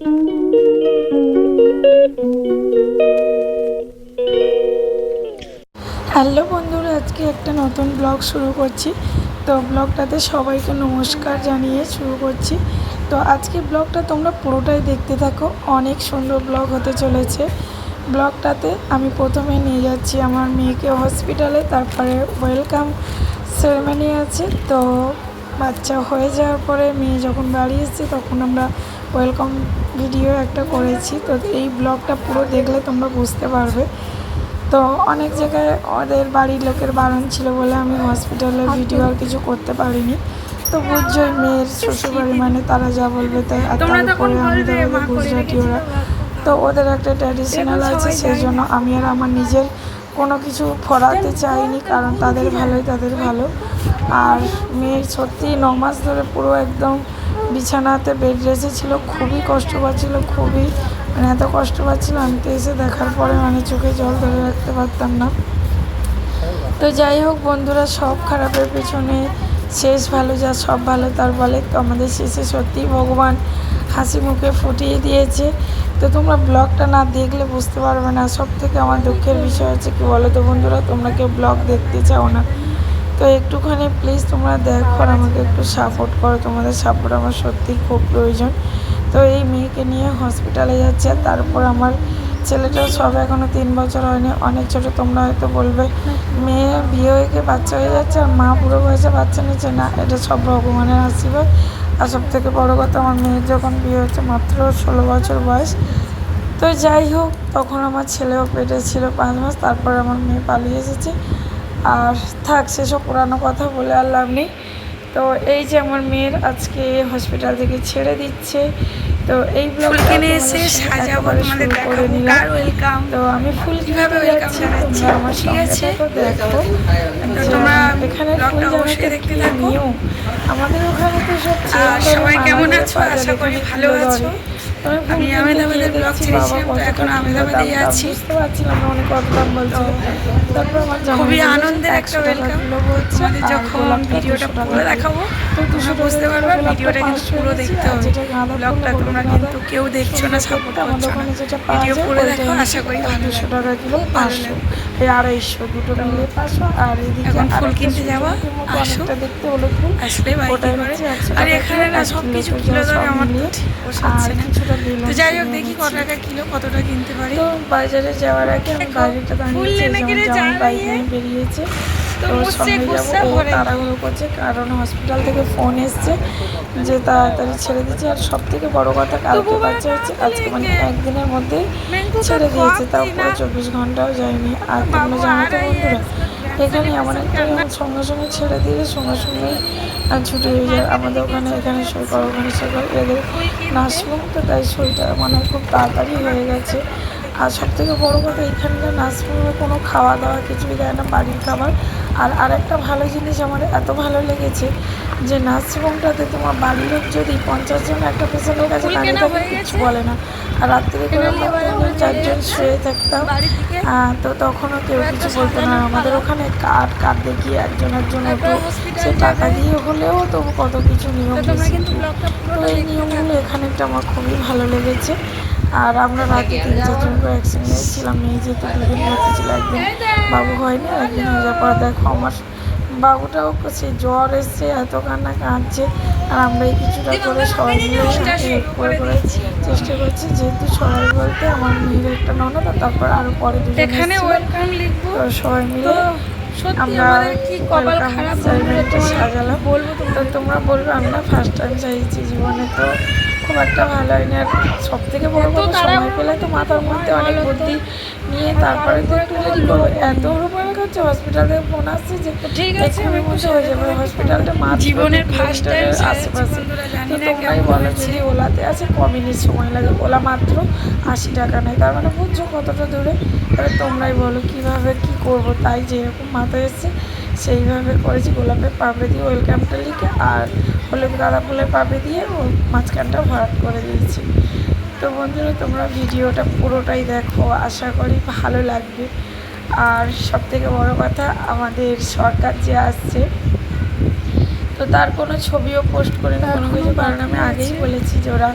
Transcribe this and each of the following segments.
Hello বন্ধুরা, আজকে একটা নতুন ব্লগ শুরু করছি। তো ব্লগটাতে সবাইকে নমস্কার জানিয়ে শুরু করছি। তো আজকে ব্লগটা তোমরা পুরোটাই দেখতে থাকো, অনেক সুন্দর ব্লগ হতে চলেছে। ব্লগটাতে আমি প্রথমে নিয়ে যাচ্ছি আমার মেয়েকে হসপিটালে, তারপরে ওয়েলকাম সেরেমনি আছে। তো বাচ্চা হয়ে যাওয়ার পরে মেয়ে যখন বাড়ি এসেছে তখন আমরা ওয়েলকাম ভিডিও একটা করেছি। তো এই ব্লগটা পুরো দেখলে তোমরা বুঝতে পারবে। তো অনেক জায়গায় ওদের বাড়ির লোকের বারণ ছিল বলে আমি হসপিটালের ভিডিও আর কিছু করতে পারিনি। তো বুঝছোই মেয়ের শ্বশুরবাড়ি মানে তারা যা বলবে তাই। আর তারপরে আমাদের গুজরাটি ওরা, তো ওদের একটা ট্র্যাডিশনাল আছে, সেই জন্য আমি আর আমার নিজের কোনো কিছু ফরাতে চাইনি, কারণ তাদের ভালোই তাদের ভালো। আর মেয়ের সত্যি 9 মাস ধরে পুরো একদম বিছানাতে বেড রেস্টে ছিল, খুবই কষ্ট পাচ্ছিল, খুবই মানে এত কষ্ট পাচ্ছিল আমি তো এসে দেখার পরে মানে চোখে জল ধরে রাখতে পারতাম না। তো যাই হোক বন্ধুরা, সব খারাপের পেছনে শেষ ভালো, যা সব ভালো তার বলে। তো আমাদের শেষে সত্যিই ভগবান হাসি মুখে ফুটিয়ে দিয়েছে। তো তোমরা ব্লগটা না দেখলে বুঝতে পারবে না। সব থেকে আমার দুঃখের বিষয় হচ্ছে কি বলো তো বন্ধুরা, তোমরা কেউ ব্লগ দেখতে চাও না। তো একটুখানি প্লিজ তোমরা দেখো আর আমাকে একটু সাপোর্ট করো, তোমাদের সাপোর্ট আমার সত্যিই খুব প্রয়োজন। তো এই মেয়েকে নিয়ে হসপিটালে যাচ্ছে। আর তারপর আমার ছেলেটাও সব এখনও 3 বছর হয়নি, অনেক ছোটো। তোমরা হয়তো বলবে মেয়ে বিয়ে হয়ে গিয়ে বাচ্চা হয়ে যাচ্ছে আর মা বুড়ো বয়সে বাচ্চা নিচ্ছে, না, এটা সব ভগবানের আশীর্বাদ। আর সব থেকে বড়ো কথা, আমার মেয়ের যখন বিয়ে হচ্ছে মাত্র 16 বছর বয়স। তো যাই হোক, তখন আমার ছেলেও পেটে ছিল 5 মাস, তারপরে আমার মেয়ে পালিয়ে এসেছে। আর থাক, সেসব পুরানো কথা বলে আর লাভ নেই। তো এই যে আমার মেয়ের আজকে হসপিটাল থেকে ছেড়ে দিচ্ছে। তো এই ব্লগটা এসে সাজাবো তোমাদের করে নিলাম। তো আমি ফুল কিভাবে যাচ্ছি তোমরা আমার সঙ্গে থাকো, দেখো। তোমরা এখানে ফুল জানাতে দেখতে নিও, আমাদের ওখানে তো সব সবাই কেমন আছো, আশা করি ভালো আছো। আমি আহমেদাবাদের ব্লগ ছেড়েছিলাম, তো এখন আহমেদাবাদেই আছি। বুঝতে পারছিলাম না অনেক কত দাম বলছিল। তারপর আমার খুবই আনন্দের একটা ওয়েলকাম হচ্ছে। যখন ভিডিওটা পুরো দেখাবো তো তোমরা বুঝতে পারবে। ভিডিওটা কিন্তু পুরো দেখতে হবে, ব্লগটা তোমরা কিন্তু কেউ দেখছো না, সাপোর্ট করছো না। ভিডিও পুরো দেখো, আশা করি 200 টাকা কিলো, 500 এই 250 দুটো মিলে 500। আর এদিকে এখন ফুল কিনতে যাওয়া, অনেকটা দেখতে হলো ফুল আসলে বাড়িতে করে। আর এখানে না সব কিছু কিলো ধরে আমার আর কিছুটা দিল। তো যাই হোক, দেখি কত টাকা কিলো, কতটা কিনতে পারি। তো বাজারে যাওয়ার আগে আমি বাইরেটা দাঁড়িয়েছি, যেমন বাইক নিয়ে বেরিয়েছে। তো সঙ্গে যাবো, তাড়াহুড়ো করছে কারণ হসপিটাল থেকে ফোন এসছে যে তাড়াতাড়ি ছেড়ে দিচ্ছে। আর সব থেকে বড়ো কথা, কালকে বাচ্চা হচ্ছে, আজকে মানে একদিনের মধ্যেই ছেড়ে দিয়েছে, তাও পুরো 24 ঘন্টাও যায়নি। আর তোমরা জানো তো বন্ধুরা, এখানে এমন একটা সঙ্গে সঙ্গে ছেড়ে দিয়ে সঙ্গে সঙ্গেই ছুটি হয়ে যায়। আমাদের এখানে সই করো, ওখানে সই করো, এদের নার্সিংহোম তো, তাই সইটা মানে খুব তাড়াতাড়ি হয়ে গেছে। আর সবথেকে বড়ো কথা, এখানকার নার্সিংহোমে কোনো খাওয়া দাওয়া কিছুই দেয় না, বাড়ির খাবার। আর আরেকটা ভালো জিনিস আমার এত ভালো লেগেছে যে নার্সিংহোমটাতে তোমার বাড়ির লোক যদি 50 জন একটা পেশেন্টের কাছে দাঁড়িয়ে থাকে কিছু বলে না। আর রাত্রে করে আমরা 3-4 জন শুয়ে থাকতাম, তো তখনও কেউ কিছু বলতো না। আমাদের ওখানে কার্ড দেখিয়ে একজন একটু সে টাকা দিয়ে হলেও তবু কত কিছু নিয়ম। তো এই নিয়মগুলো এখানেটা আমার খুবই ভালো লেগেছে। আর আমরা রাতে 3-4 জন করে একসঙ্গে ছিলাম। মেয়ে যেহেতু 2 দিন ভর্তি ছিল, একদিন বাবু হয়নি, একদিন হয়ে যাওয়ার পর দেখো আমার বাবুটাও সেই জ্বর এসছে, এত কান্না কাঁদছে। আর আমরাই কিছুটা করে সবাই মিলে করে করে চেষ্টা করছি, যেহেতু সবাই বলতে আমার মেয়ের একটা ননদ, তারপর আরও পরে দুজন এখানে সবাই মিলে আমরা সাজালাম। তো তোমরা বলবে আমি না ফার্স্ট টাইম চাইছি জীবনে, তো খুব একটা ভালো হয়নি। আর সব থেকে বড় কথা, সময় পেলে তো মাথার মধ্যে অনেক বুদ্ধি নিয়ে তারপরে তো একটু রেডি করবো। এত রূপায়ণ করছে, হসপিটাল থেকে ফোন আসছে যে ঠিক আছে আমি বসে হয়ে যাবে। হসপিটালটা মা জীবনের ফার্স্ট টাইম আশেপাশে। তো তোমরাই বলো, যদি ওলাতে আসে ক মিনিট সময় লাগে, ওলা মাত্র 80 টাকা নেয়, তার মানে বুঝছো কতটা দূরে। তাহলে তোমরাই বলো কীভাবে কী করবো। তাই যেরকম মাথায় এসছে সেইভাবে করেছি, গোলাপের পাপড়ি দিয়ে ওয়েলকামটা লিখে আর হলুদ গাঁদা ফুলের পাপড়ি দিয়ে ও মাঝখানটা ভরাট করে দিয়েছি। তো বন্ধুরা, তোমরা ভিডিওটা পুরোটাই দেখো, আশা করি ভালো লাগবে। আর সবথেকে বড় কথা, আমাদের সরকার যে আসছে, তো তো তার কোনো ছবিও পোস্ট করে না কোনো কিছু, কারণ আমি আগেই বলেছি যে ওরা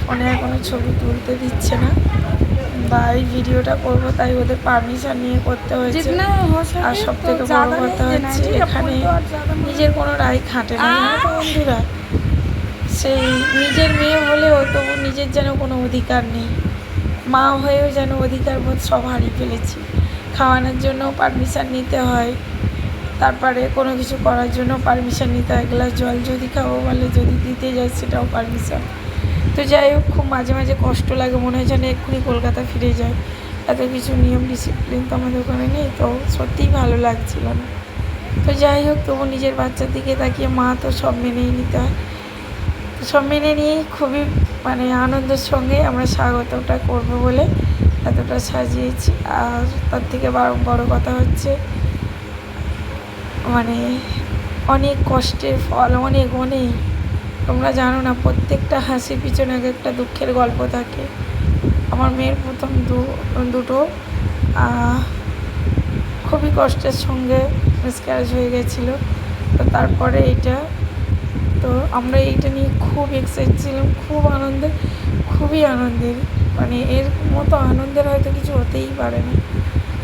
ফোনে আর কোনো ছবি তুলতে দিচ্ছে না, বা এই ভিডিওটা করবো তাই ওদের পারমিশন নিয়ে করতে হয়েছে। আর সব থেকে বড় কথা হচ্ছে এখানে নিজের কোনো রায় খাটে না, জানো তো বন্ধুরা। সেই নিজের মেয়ে হলেও তবু নিজের যেন কোনো অধিকার নেই, মা হয়েও যেন অধিকার বোধ সব হারিয়ে ফেলেছি। খাওয়ানোর জন্য পারমিশন নিতে হয়, তারপরে কোনো কিছু করার জন্য পারমিশন নিতে হয়, গ্লাস জল যদি খাবো বলে যদি দিতে যায় সেটাও পারমিশন। তো যাই হোক, খুব মাঝে মাঝে কষ্ট লাগে, মনে হয় যেন এক্ষুনি কলকাতা ফিরে যায়। এত কিছু নিয়ম ডিসিপ্লিন তো আমাদের ওখানে নেই, তো সত্যিই ভালো লাগছিল না। তো যাই হোক, তবু নিজের বাচ্চার দিকে তাকিয়ে মা তো সব মেনেই নিতে হয়। সব মেনে নিয়েই খুবই মানে আনন্দের সঙ্গে আমরা স্বাগতটা করবো বলে এতটা সাজিয়েছি। আর তার থেকে বড় কথা হচ্ছে মানে অনেক কষ্টের ফল, অনেক অনেক। তোমরা জানো না, প্রত্যেকটা হাসির পিছনে এক একটা দুঃখের গল্প থাকে। আমার মেয়ের প্রথম দুটো খুবই কষ্টের সঙ্গে মিসক্যারেজ হয়ে গেছিলো। তো তারপরে এইটা, তো আমরা এইটা নিয়ে খুব এক্সাইটেড ছিলাম, খুব আনন্দের, খুবই আনন্দের, মানে এর মতো আনন্দের হয়তো কিছু হতেই পারে না।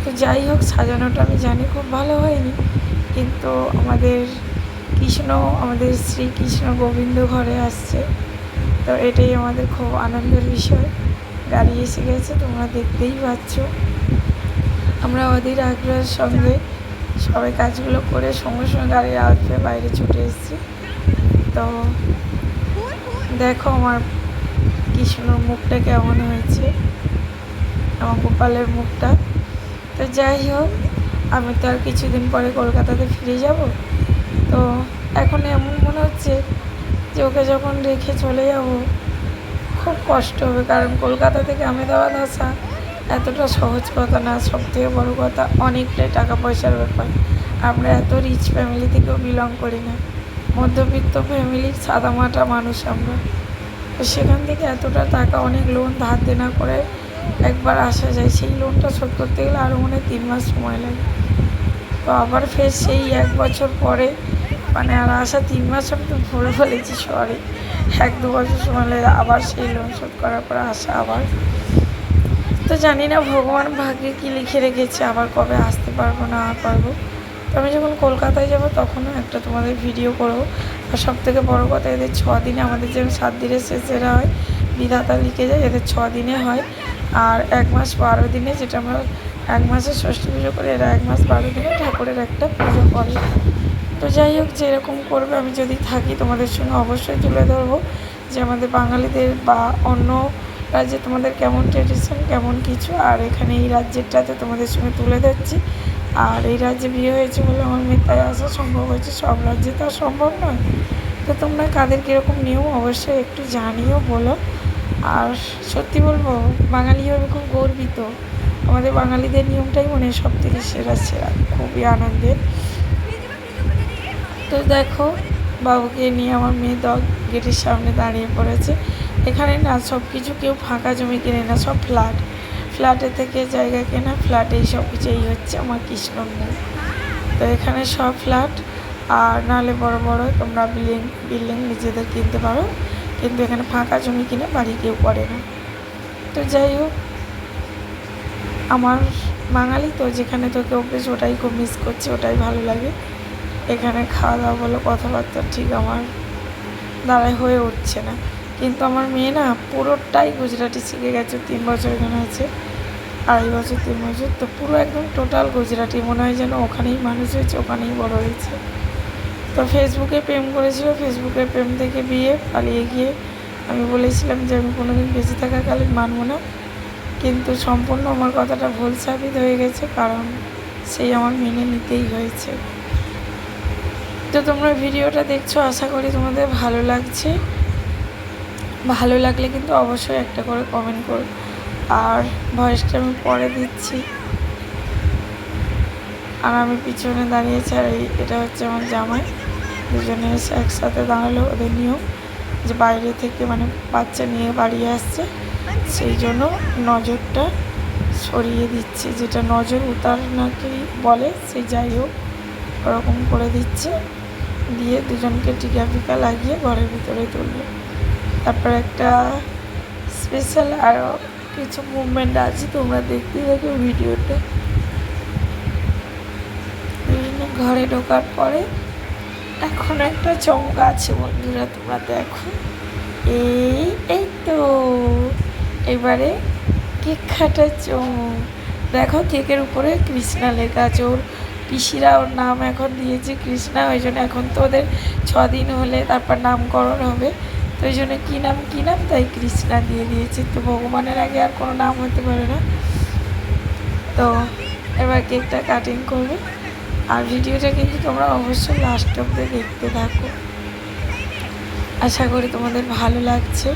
তো যাই হোক, সাজানোটা আমি জানি খুব ভালো হয়নি, কিন্তু আমাদের আমাদের শ্রীকৃষ্ণ গোবিন্দ ঘরে আসছে, তো এটাই আমাদের খুব আনন্দের বিষয়। গাড়ি এসে গেছে, তোমরা দেখতেই পাচ্ছ। আমরা অধীর আগ্রহের সঙ্গে সবাই কাজগুলো করে সঙ্গে সঙ্গে গাড়ি আসবে বাইরে ছুটে এসেছি। তো দেখো আমার কৃষ্ণর মুখটা কেমন হয়েছে, আমার গোপালের মুখটা। তো যাই হোক, আমি তো আর কিছুদিন পরে কলকাতাতে ফিরে যাব। তো এখন এমন মনে হচ্ছে যে ওকে যখন রেখে চলে যাব খুব কষ্ট হবে, কারণ কলকাতা থেকে আমেদাবাদ আসা এতটা সহজ কথা না। সবথেকে বড় কথা, অনেকটাই টাকা পয়সার ব্যাপার। আমরা এত রিচ ফ্যামিলি থেকেও বিলং করি না, মধ্যবিত্ত ফ্যামিলির সাদামাটা মানুষ আমরা। তো সেখান থেকে এতটা টাকা, অনেক লোন ধার দেনা করে একবার আসা যায়, সেই লোনটা শোধ করতে গেলে আরও মনে হয় 3 মাস সময় লাগে। তো আবার ফের সেই 1 বছর পরে, মানে আর আসা 3 মাস আমি তো ভুলে ফেলেছি, সরি, 1-2 বছর সময় লাগে আবার সেই লোন শোধ করার পরে আসা আবার। তো জানি না ভগবান ভাগ্যে কী লিখে রেখেছে, আবার কবে আসতে পারবো না পারবো। তো আমি যখন কলকাতায় যাব তখনও একটা তোমাদের ভিডিও করবো। আর সবথেকে বড় কথা, এদের 6 দিনে, আমাদের যেমন 7 দিনের শেষেরা হয়, বিধাতা লিখে যায়, এদের 6 দিনে হয়। আর 1 মাস 12 দিনে, যেটা আমরা 1 মাসে ষষ্ঠী পুজো করি, এরা 1 মাস 12 দিনে ঠাকুরের একটা পুজো করে। তো যাই হোক, যেরকম করবে আমি যদি থাকি তোমাদের সঙ্গে অবশ্যই তুলে ধরবো যে আমাদের বাঙালিদের বা অন্য রাজ্যে তোমাদের কেমন ট্রেডিশন, কেমন কিছু। আর এখানে এই রাজ্যেরটাতে তোমাদের সঙ্গে তুলে ধরছি। আর এই রাজ্যে বিয়ে হয়েছে বলে আমার মেয়ের তাই আসা সম্ভব হয়েছে, সব রাজ্যে তো আর সম্ভব নয়। তো তোমরা কাদের কীরকম নিয়ম অবশ্যই একটু জানিও, বলো। আর সত্যি বলবো, বাঙালি হয়ে খুব গর্বিত। আমাদের বাঙালিদের নিয়মটাই মনে হয় সব থেকে সেরা সেরা, খুবই আনন্দের। তো দেখো, বাবুকে নিয়ে আমার মেয়ে গেটের সামনে দাঁড়িয়ে পড়েছে। এখানে না সব কিছু কেউ ফাঁকা জমি কেনে না, সব ফ্ল্যাটে থেকে জায়গা কেনা, ফ্ল্যাটেই সব কিছু। এই হচ্ছে আমার কৃষ্ণর মুখ। তো এখানে সব ফ্ল্যাট, আর নাহলে বড় বড় তোমরা বিল্ডিং নিজেদের কিনতে পারো, কিন্তু এখানে ফাঁকা জমি কিনে বাড়ি কেউ করে না। তো যাই হোক, আমার বাঙালি তো যেখানে তোকে অভ্যেস, ওটাই খুব মিস করছি, ওটাই ভালো লাগে। এখানে খাওয়া দাওয়া বলো, কথাবার্তা ঠিক আমার দ্বারাই হয়ে উঠছে না। কিন্তু আমার মেয়ে না পুরোটাই গুজরাটি শিখে গেছে, 3 বছর এখানে আছে, 2.5 বছর 3 বছর, তো পুরো একদম টোটাল গুজরাটি, মনে হয় যেন ওখানেই মানুষ হয়েছে, ওখানেই বড় হয়েছে। তো ফেসবুকে প্রেম করেছিল, ফেসবুকের প্রেম থেকে বিয়ে, পালিয়ে গিয়ে আমি বলেছিলাম যে আমি কোনোদিন বেঁচে থাকাকালীন মানব না, কিন্তু সম্পূর্ণ আমার কথাটা ভুল সাবিত হয়ে গেছে, কারণ সেই আমার মেনে নিতেই হয়েছে। তো তোমরা ভিডিওটা দেখছো, আশা করি তোমাদের ভালো লাগছে। ভালো লাগলে কিন্তু অবশ্যই একটা করে কমেন্ট করো। আর ভয়েসটা আমি পরে দিচ্ছি। আর আমি পিছনে দাঁড়িয়েছি, আর এটা হচ্ছে আমার জামাই। দুজনে এসে একসাথে দাঁড়ালো, ওদের নিয়ম যে বাইরে থেকে মানে বাচ্চা নিয়ে বাড়ি আসছে, সেই জন্য নজরটা সরিয়ে দিচ্ছে, যেটা নজর উতার নাকি বলে, সেই যাই হোক ওরকম করে দিচ্ছে। দিয়ে দুজনকে টিকা ফিকা লাগিয়ে ঘরের ভিতরে তুললো। তারপর একটা স্পেশাল আরও কিছু মুভমেন্ট আছে, তোমরা দেখতে থাকো ভিডিওটা। বিভিন্ন ঘরে ঢোকার পরে এখন একটা চমকা আছে বন্ধুরা, তোমরা দেখো। এই তো এবারে কেক কাটার চমক দেখো। কেকের উপরে কৃষ্ণা লেখা আছে, ওর পিসিরা ওর নাম এখন দিয়েছে কৃষ্ণা। ওই জন্য এখন তো ওদের 6 দিন হলে তারপর নামকরণ হবে, তো ওই জন্য কী নাম তাই কৃষ্ণা দিয়ে দিয়েছে। তো ভগবানের আগে আর কোনো নাম হতে পারে না। তো এবার কেকটা কাটিং করবে, আর ভিডিওটা কিন্তু তোমরা অবশ্যই লাস্ট অব্দি দেখতে থাকো। আশা করি তোমাদের ভালো লাগছে।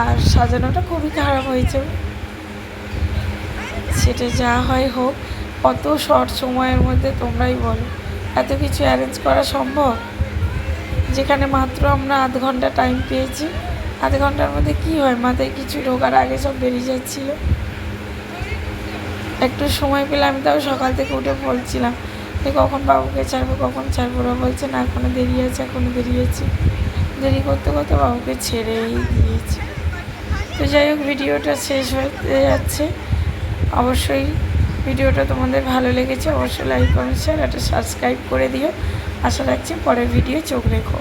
আর সাজানোটা খুবই খারাপ হয়েছে, সেটা যা হয় হোক। অত শর্ট সময়ের মধ্যে তোমরাই বলো এত কিছু অ্যারেঞ্জ করা সম্ভব? যেখানে মাত্র আমরা আধ ঘন্টা টাইম পেয়েছি, আধ ঘন্টার মধ্যে কি হয়, মাথায় কিছু ঢোকার আগে সব বেরিয়ে যাচ্ছিল। একটু সময় পেলে আমি তাও সকাল থেকে উঠে বলছিলাম যে কখন বাবুকে ছাড়বো, কখন ছাড়বো। ওরা বলছে না এখনও দেরি আছে, এখনও দেরি আছে। দেরি করতে করতে বাবুকে ছেড়েই দিয়েছি। তো যাই হোক, ভিডিওটা শেষ হতে যাচ্ছে। অবশ্যই ভিডিওটা তোমাদের ভালো লেগেছে, অবশ্যই লাইক কমেন্ট শেয়ার একটা সাবস্ক্রাইব করে দিও। আশা রাখছি পরের ভিডিও চোখ রেখো।